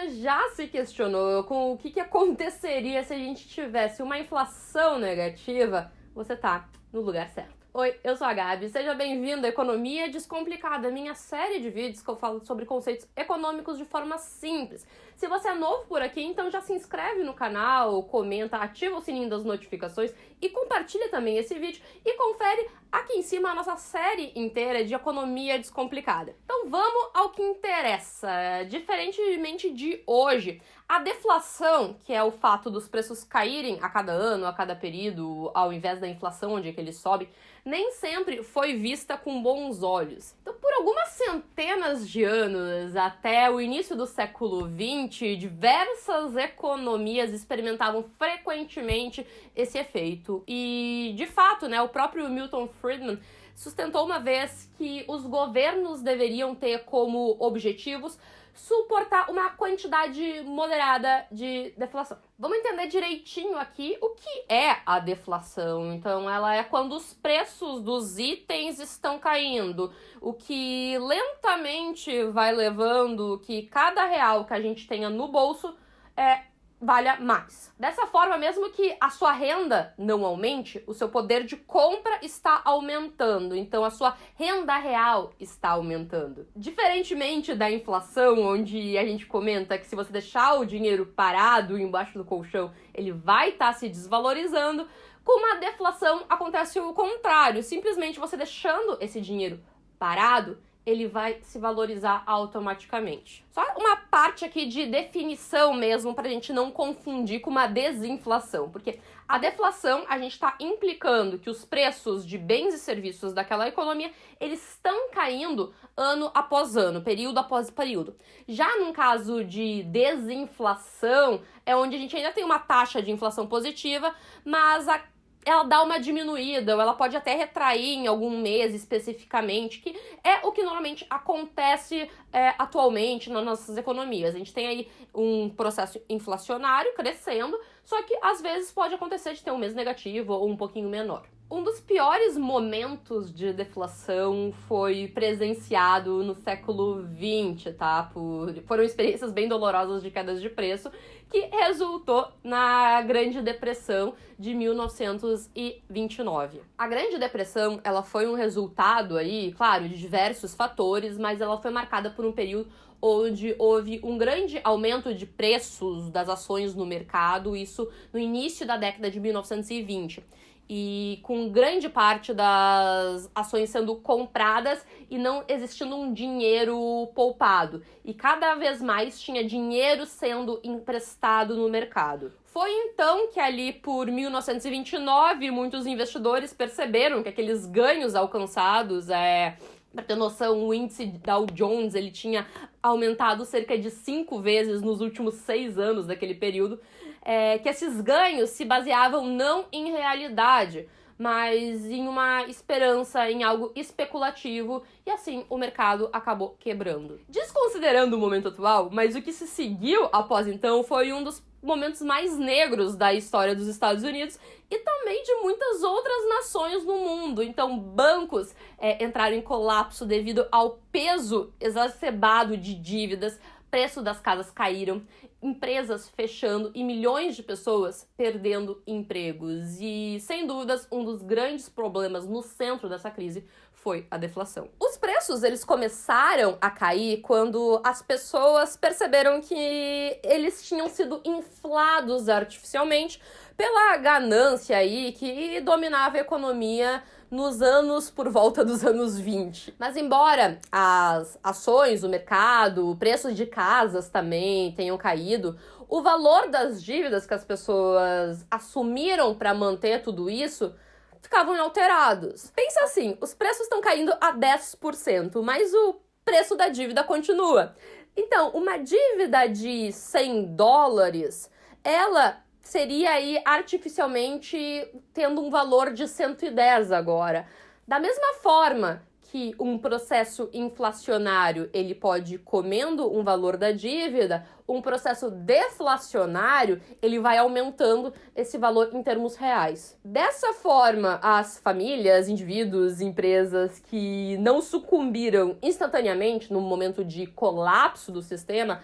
você já se questionou com o que aconteceria se a gente tivesse uma inflação negativa, você tá no lugar certo. Oi, eu sou a Gabi, seja bem-vindo à Economia Descomplicada, minha série de vídeos que eu falo sobre conceitos econômicos de forma simples. Se você é novo por aqui, então já se inscreve no canal, comenta, ativa o sininho das notificações e compartilha também esse vídeo e confere aqui em cima a nossa série inteira de Economia Descomplicada. Então vamos ao que interessa. Diferentemente de hoje, a deflação, que é o fato dos preços caírem a cada ano, a cada período, ao invés da inflação, onde é que eles sobem, nem sempre foi vista com bons olhos. Então, por algumas centenas de anos, até o início do século XX, diversas economias experimentavam frequentemente esse efeito. E, de fato, o próprio Milton Friedman sustentou uma vez que os governos deveriam ter como objetivos suportar uma quantidade moderada de deflação. Vamos entender direitinho aqui o que é a deflação. Então, ela é quando os preços dos itens estão caindo, o que lentamente vai levando que cada real que a gente tenha no bolso valha mais. Dessa forma, mesmo que a sua renda não aumente, o seu poder de compra está aumentando, então a sua renda real está aumentando. Diferentemente da inflação, onde a gente comenta que se você deixar o dinheiro parado embaixo do colchão, ele vai estar se desvalorizando, com uma deflação acontece o contrário, simplesmente você deixando esse dinheiro parado, ele vai se valorizar automaticamente. Só uma parte aqui de definição mesmo, para a gente não confundir com uma desinflação, porque a deflação, a gente está implicando que os preços de bens e serviços daquela economia, eles estão caindo ano após ano, período após período. Já num caso de desinflação, é onde a gente ainda tem uma taxa de inflação positiva, mas ela dá uma diminuída, ou ela pode até retrair em algum mês especificamente, que é o que normalmente acontece atualmente nas nossas economias. A gente tem aí um processo inflacionário crescendo, só que às vezes pode acontecer de ter um mês negativo ou um pouquinho menor. Um dos piores momentos de deflação foi presenciado no século XX, tá? Foram experiências bem dolorosas de quedas de preço, que resultou na Grande Depressão de 1929. A Grande Depressão, ela foi um resultado aí, claro, de diversos fatores, mas ela foi marcada por um período onde houve um grande aumento de preços das ações no mercado, isso no início da década de 1920. E com grande parte das ações sendo compradas e não existindo um dinheiro poupado. E cada vez mais tinha dinheiro sendo emprestado no mercado. Foi então que ali por 1929 muitos investidores perceberam que aqueles ganhos alcançados, para ter noção, o índice Dow Jones ele tinha aumentado cerca de 5 vezes nos últimos 6 anos daquele período, que esses ganhos se baseavam não em realidade, mas em uma esperança, em algo especulativo, e assim o mercado acabou quebrando. Desconsiderando o momento atual, mas o que se seguiu após então foi um dos momentos mais negros da história dos Estados Unidos e também de muitas outras nações no mundo. Então, bancos entraram em colapso devido ao peso exacerbado de dívidas, preço das casas caíram, empresas fechando e milhões de pessoas perdendo empregos. E, sem dúvidas, um dos grandes problemas no centro dessa crise foi a deflação. Os preços, eles começaram a cair quando as pessoas perceberam que eles tinham sido inflados artificialmente pela ganância aí que dominava a economia por volta dos anos 20. Mas embora as ações, o mercado, o preço de casas também tenham caído, o valor das dívidas que as pessoas assumiram para manter tudo isso ficavam inalterados. Pensa assim, os preços estão caindo a 10%, mas o preço da dívida continua. Então, uma dívida de $100, ela seria aí artificialmente tendo um valor de 110 agora. Da mesma forma que um processo inflacionário ele pode ir comendo um valor da dívida, um processo deflacionário ele vai aumentando esse valor em termos reais. Dessa forma, as famílias, indivíduos, empresas que não sucumbiram instantaneamente no momento de colapso do sistema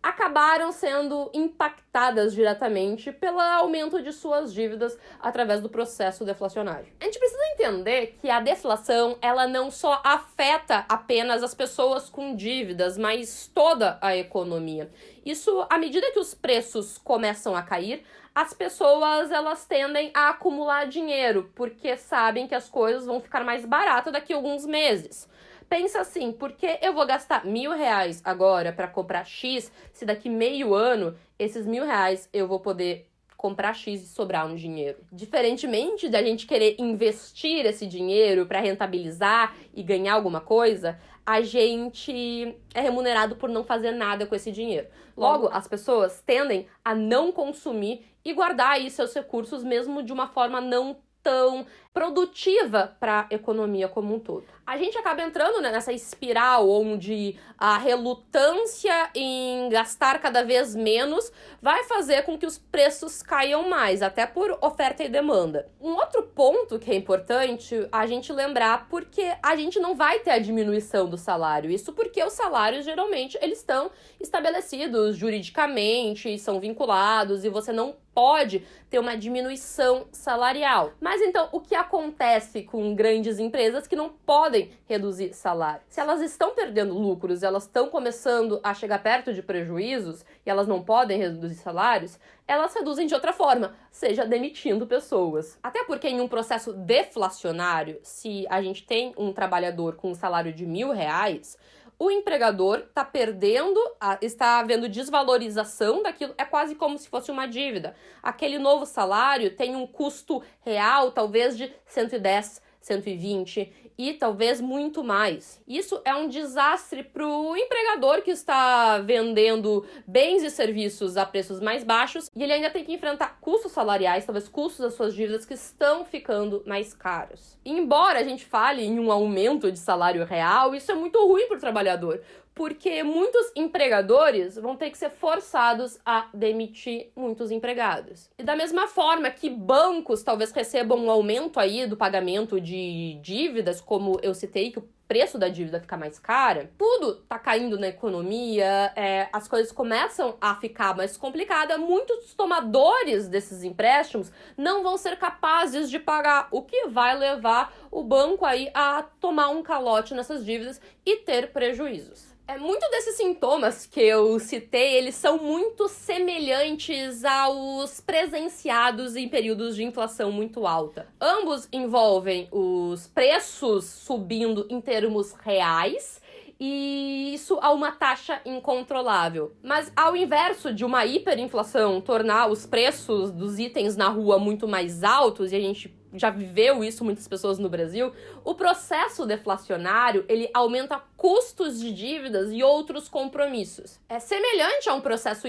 acabaram sendo impactadas diretamente pelo aumento de suas dívidas através do processo deflacionário. A gente precisa entender que a deflação, ela não só afeta apenas as pessoas com dívidas, mas toda a economia. Isso, à medida que os preços começam a cair, as pessoas, elas tendem a acumular dinheiro, porque sabem que as coisas vão ficar mais baratas daqui a alguns meses. Pensa assim, porque eu vou gastar R$1.000 agora para comprar X, se daqui meio ano, esses R$1.000 eu vou poder comprar X e sobrar um dinheiro. Diferentemente da gente querer investir esse dinheiro para rentabilizar e ganhar alguma coisa, a gente é remunerado por não fazer nada com esse dinheiro. Logo, as pessoas tendem a não consumir e guardar aí seus recursos mesmo de uma forma não tão produtiva para a economia como um todo. A gente acaba entrando, né, nessa espiral onde a relutância em gastar cada vez menos vai fazer com que os preços caiam mais, até por oferta e demanda. Um outro ponto que é importante a gente lembrar, porque a gente não vai ter a diminuição do salário. Isso porque os salários, geralmente, eles estão estabelecidos juridicamente, são vinculados, e você não pode ter uma diminuição salarial. Mas então, o que acontece com grandes empresas que não podem reduzir salário? Se elas estão perdendo lucros, elas estão começando a chegar perto de prejuízos e elas não podem reduzir salários, elas reduzem de outra forma, seja demitindo pessoas. Até porque em um processo deflacionário, se a gente tem um trabalhador com um salário de R$1.000, o empregador está perdendo, está havendo desvalorização daquilo, é quase como se fosse uma dívida. Aquele novo salário tem um custo real, talvez de 110, 120 e talvez muito mais. Isso é um desastre para o empregador que está vendendo bens e serviços a preços mais baixos e ele ainda tem que enfrentar custos salariais, talvez custos das suas dívidas que estão ficando mais caros. E embora a gente fale em um aumento de salário real, isso é muito ruim para o trabalhador, porque muitos empregadores vão ter que ser forçados a demitir muitos empregados. E da mesma forma que bancos talvez recebam um aumento aí do pagamento de dívidas, como eu citei, que o preço da dívida fica mais cara, tudo tá caindo na economia, as coisas começam a ficar mais complicadas, muitos tomadores desses empréstimos não vão ser capazes de pagar, o que vai levar o banco aí a tomar um calote nessas dívidas e ter prejuízos. Muito desses sintomas que eu citei, eles são muito semelhantes aos presenciados em períodos de inflação muito alta. Ambos envolvem os preços subindo em termos reais, e isso a uma taxa incontrolável. Mas ao inverso de uma hiperinflação tornar os preços dos itens na rua muito mais altos, e a gente já viveu isso muitas pessoas no Brasil, o processo deflacionário, ele aumenta custos de dívidas e outros compromissos. É semelhante a um processo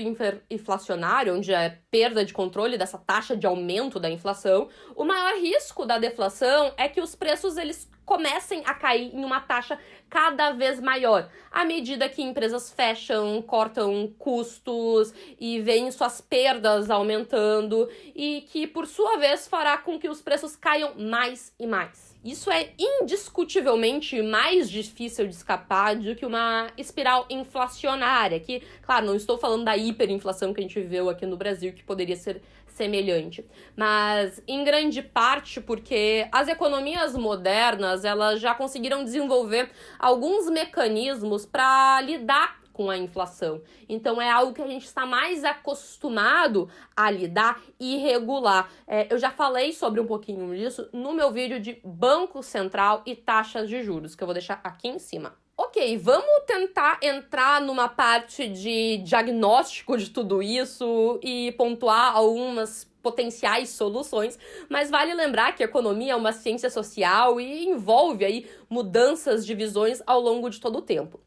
inflacionário, onde é perda de controle dessa taxa de aumento da inflação. O maior risco da deflação é que os preços, eles comecem a cair em uma taxa cada vez maior, à medida que empresas fecham, cortam custos e veem suas perdas aumentando, e que, por sua vez, fará com que os preços caiam mais e mais. Isso é indiscutivelmente mais difícil de escapar do que uma espiral inflacionária, que, claro, não estou falando da hiperinflação que a gente viveu aqui no Brasil, que poderia ser semelhante, mas em grande parte porque as economias modernas, elas já conseguiram desenvolver alguns mecanismos para lidar com a inflação. Então é algo que a gente está mais acostumado a lidar e regular. Eu já falei sobre um pouquinho disso no meu vídeo de Banco Central e taxas de juros, que eu vou deixar aqui em cima. Ok, vamos tentar entrar numa parte de diagnóstico de tudo isso e pontuar algumas potenciais soluções, mas vale lembrar que a economia é uma ciência social e envolve aí mudanças de visões ao longo de todo o tempo.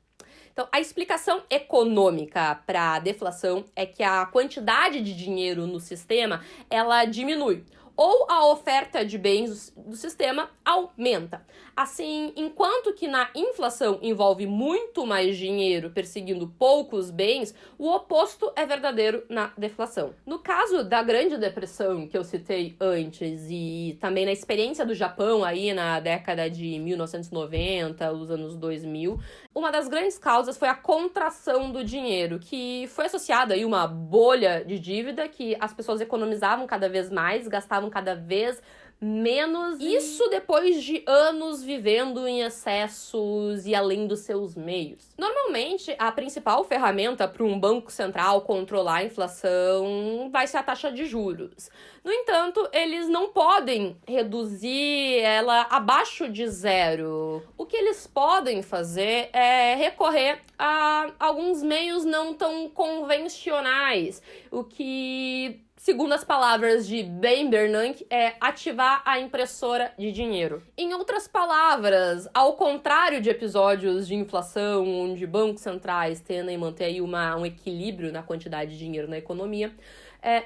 Então, a explicação econômica para a deflação é que a quantidade de dinheiro no sistema, ela diminui. ou a oferta de bens do sistema aumenta. Assim, enquanto que na inflação envolve muito mais dinheiro perseguindo poucos bens, o oposto é verdadeiro na deflação. No caso da Grande Depressão, que eu citei antes, e também na experiência do Japão aí na década de 1990, os anos 2000, uma das grandes causas foi a contração do dinheiro, que foi associada aí a uma bolha de dívida que as pessoas economizavam cada vez mais, gastavam cada vez menos, isso depois de anos vivendo em excessos e além dos seus meios. Normalmente, a principal ferramenta para um banco central controlar a inflação vai ser a taxa de juros. No entanto, eles não podem reduzir ela abaixo de zero. O que eles podem fazer é recorrer a alguns meios não tão convencionais, o que, segundo as palavras de Ben Bernanke, é ativar a impressora de dinheiro. Em outras palavras, ao contrário de episódios de inflação, onde bancos centrais tendem a manter aí um equilíbrio na quantidade de dinheiro na economia,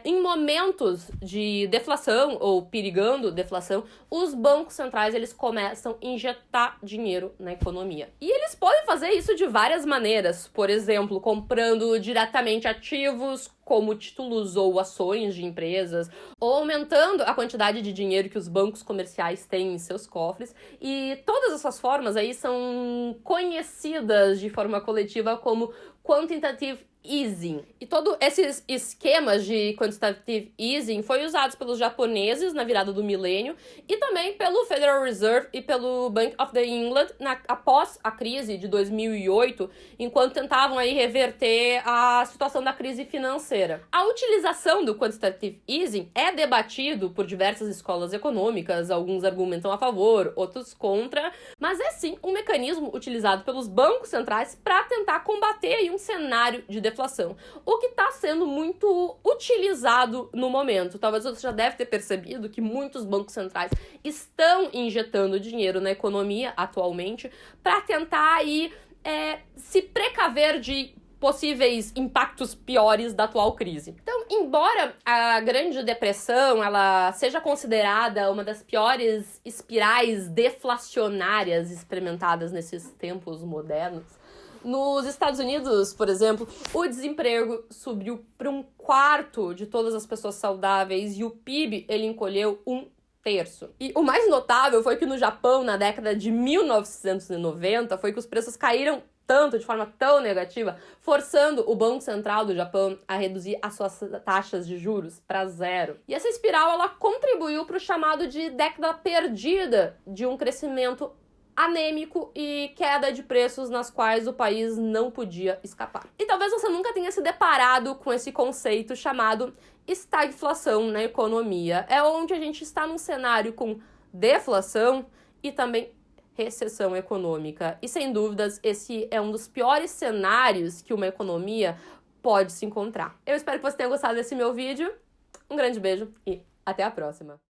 em momentos de deflação ou perigando deflação, os bancos centrais eles começam a injetar dinheiro na economia. E eles podem fazer isso de várias maneiras, por exemplo, comprando diretamente ativos como títulos ou ações de empresas, ou aumentando a quantidade de dinheiro que os bancos comerciais têm em seus cofres. E todas essas formas aí são conhecidas de forma coletiva como quantitative easing. E todos esses esquemas de quantitative easing foi usados pelos japoneses na virada do milênio e também pelo Federal Reserve e pelo Bank of the England após a crise de 2008, enquanto tentavam aí reverter a situação da crise financeira. A utilização do quantitative easing é debatido por diversas escolas econômicas, alguns argumentam a favor, outros contra, mas é sim um mecanismo utilizado pelos bancos centrais para tentar combater aí um cenário de deflação, o que está sendo muito utilizado no momento. Talvez você já deve ter percebido que muitos bancos centrais estão injetando dinheiro na economia atualmente para tentar aí, se precaver de possíveis impactos piores da atual crise. Então, embora a Grande Depressão ela seja considerada uma das piores espirais deflacionárias experimentadas nesses tempos modernos, nos Estados Unidos, por exemplo, o desemprego subiu para 1/4 de todas as pessoas saudáveis e o PIB ele encolheu 1/3. E o mais notável foi que no Japão, na década de 1990, foi que os preços caíram tanto, de forma tão negativa, forçando o Banco Central do Japão a reduzir as suas taxas de juros para zero. E essa espiral ela contribuiu para o chamado de década perdida de um crescimento anêmico e queda de preços nas quais o país não podia escapar. E talvez você nunca tenha se deparado com esse conceito chamado estagflação na economia. É onde a gente está num cenário com deflação e também recessão econômica. E sem dúvidas, esse é um dos piores cenários que uma economia pode se encontrar. Eu espero que você tenha gostado desse meu vídeo. Um grande beijo e até a próxima!